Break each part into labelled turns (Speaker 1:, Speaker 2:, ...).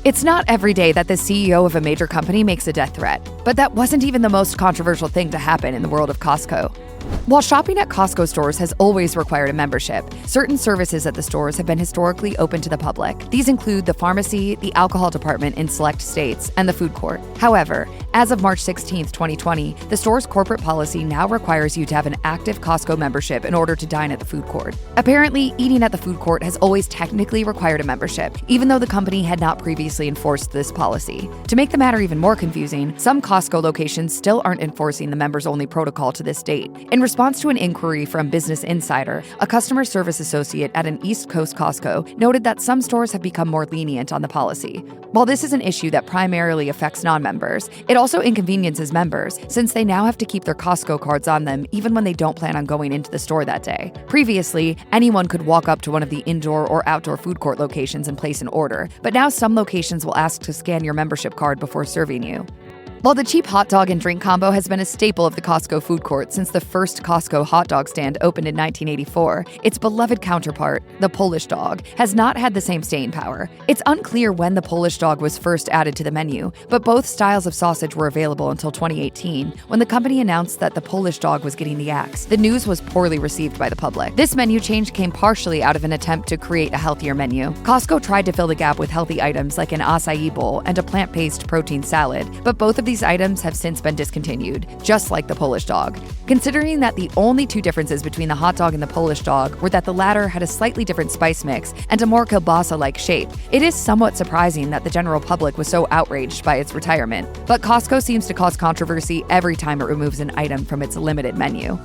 Speaker 1: It's not every day that the CEO of a major company makes a death threat, but that wasn't even the most controversial thing to happen in the world of Costco. While shopping at Costco stores has always required a membership, certain services at the stores have been historically open to the public. These include the pharmacy, the alcohol department in select states, and the food court. However, as of March 16, 2020, the store's corporate policy now requires you to have an active Costco membership in order to dine at the food court. Apparently, eating at the food court has always technically required a membership, even though the company had not previously enforced this policy. To make the matter even more confusing, some Costco locations still aren't enforcing the members-only protocol to this date. In response to an inquiry from Business Insider, a customer service associate at an East Coast Costco noted that some stores have become more lenient on the policy. While this is an issue that primarily affects non-members, it also inconveniences members, since they now have to keep their Costco cards on them even when they don't plan on going into the store that day. Previously, anyone could walk up to one of the indoor or outdoor food court locations and place an order, but now some locations will ask to scan your membership card before serving you. While the cheap hot dog and drink combo has been a staple of the Costco food court since the first Costco hot dog stand opened in 1984, its beloved counterpart, the Polish dog, has not had the same staying power. It's unclear when the Polish dog was first added to the menu, but both styles of sausage were available until 2018, when the company announced that the Polish dog was getting the axe. The news was poorly received by the public. This menu change came partially out of an attempt to create a healthier menu. Costco tried to fill the gap with healthy items like an acai bowl and a plant-based protein salad, but both of these items have since been discontinued, just like the Polish dog. Considering that the only two differences between the hot dog and the Polish dog were that the latter had a slightly different spice mix and a more kielbasa-like shape, it is somewhat surprising that the general public was so outraged by its retirement. But Costco seems to cause controversy every time it removes an item from its limited menu.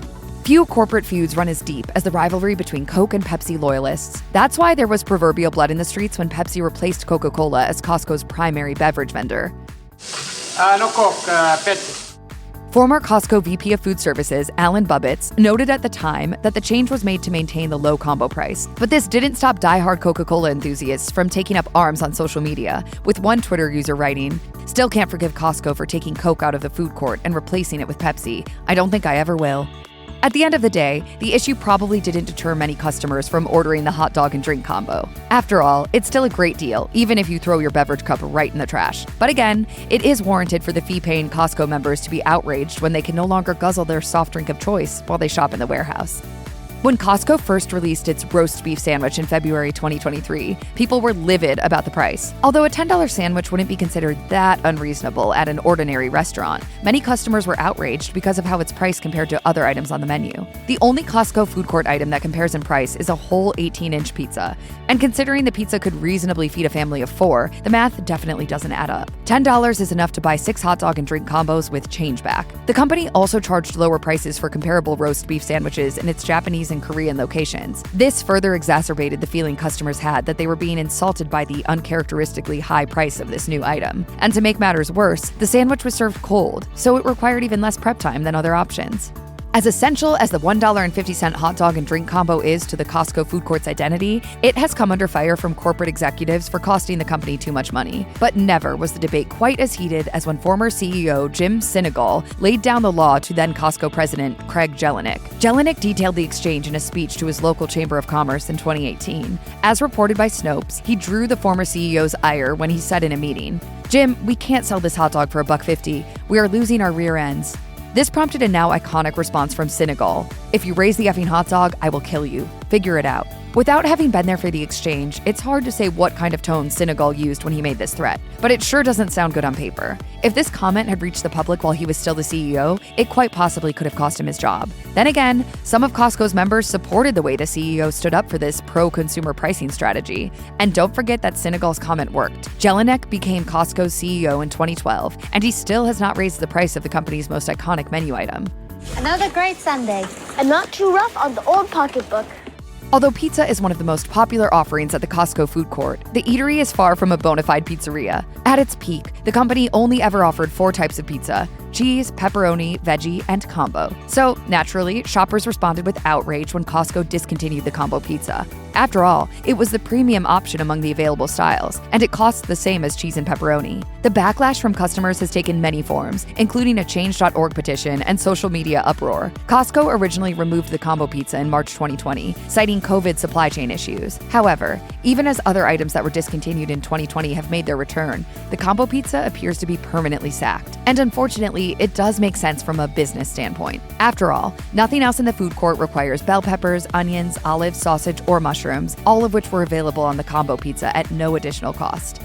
Speaker 1: Few corporate feuds run as deep as the rivalry between Coke and Pepsi loyalists. That's why there was proverbial blood in the streets when Pepsi replaced Coca-Cola as Costco's primary beverage vendor.
Speaker 2: No Coke, Pepsi.
Speaker 1: Former Costco VP of Food Services, Alan Bubbitts, noted at the time that the change was made to maintain the low combo price. But this didn't stop diehard Coca-Cola enthusiasts from taking up arms on social media, with one Twitter user writing, "Still can't forgive Costco for taking Coke out of the food court and replacing it with Pepsi. I don't think I ever will." At the end of the day, the issue probably didn't deter many customers from ordering the hot dog and drink combo. After all, it's still a great deal, even if you throw your beverage cup right in the trash. But again, it is warranted for the fee-paying Costco members to be outraged when they can no longer guzzle their soft drink of choice while they shop in the warehouse. When Costco first released its roast beef sandwich in February 2023, people were livid about the price. Although a $10 sandwich wouldn't be considered that unreasonable at an ordinary restaurant, many customers were outraged because of how it's priced compared to other items on the menu. The only Costco food court item that compares in price is a whole 18-inch pizza. And considering the pizza could reasonably feed a family of 4, the math definitely doesn't add up. $10 is enough to buy 6 hot dog and drink combos with change back. The company also charged lower prices for comparable roast beef sandwiches in its Japanese and Korean locations. This further exacerbated the feeling customers had that they were being insulted by the uncharacteristically high price of this new item. And to make matters worse, the sandwich was served cold, so it required even less prep time than other options. As essential as the $1.50 hot dog and drink combo is to the Costco food court's identity, it has come under fire from corporate executives for costing the company too much money. But never was the debate quite as heated as when former CEO Jim Sinegal laid down the law to then Costco president Craig Jelinek. Jelinek detailed the exchange in a speech to his local Chamber of Commerce in 2018. As reported by Snopes, he drew the former CEO's ire when he said in a meeting, "Jim, we can't sell this hot dog for $1.50. We are losing our rear ends." This prompted a now iconic response from Sinegal. "If you raise the effing hot dog, I will kill you. Figure it out." Without having been there for the exchange, it's hard to say what kind of tone Sinegal used when he made this threat, but it sure doesn't sound good on paper. If this comment had reached the public while he was still the CEO, it quite possibly could have cost him his job. Then again, some of Costco's members supported the way the CEO stood up for this pro-consumer pricing strategy. And don't forget that Sinegal's comment worked. Jelinek became Costco's CEO in 2012, and he still has not raised the price of the company's most iconic menu item.
Speaker 3: Another great Sunday, and not too rough on the old pocketbook.
Speaker 1: Although pizza is one of the most popular offerings at the Costco food court, the eatery is far from a bona fide pizzeria. At its peak, the company only ever offered 4 types of pizza: cheese, pepperoni, veggie, and combo. So naturally, shoppers responded with outrage when Costco discontinued the combo pizza. After all, it was the premium option among the available styles, and it costs the same as cheese and pepperoni. The backlash from customers has taken many forms, including a Change.org petition and social media uproar. Costco originally removed the combo pizza in March 2020, citing COVID supply chain issues. However, even as other items that were discontinued in 2020 have made their return, the combo pizza appears to be permanently sacked. And unfortunately, it does make sense from a business standpoint. After all, nothing else in the food court requires bell peppers, onions, olives, sausage, or mushrooms, all of which were available on the combo pizza at no additional cost.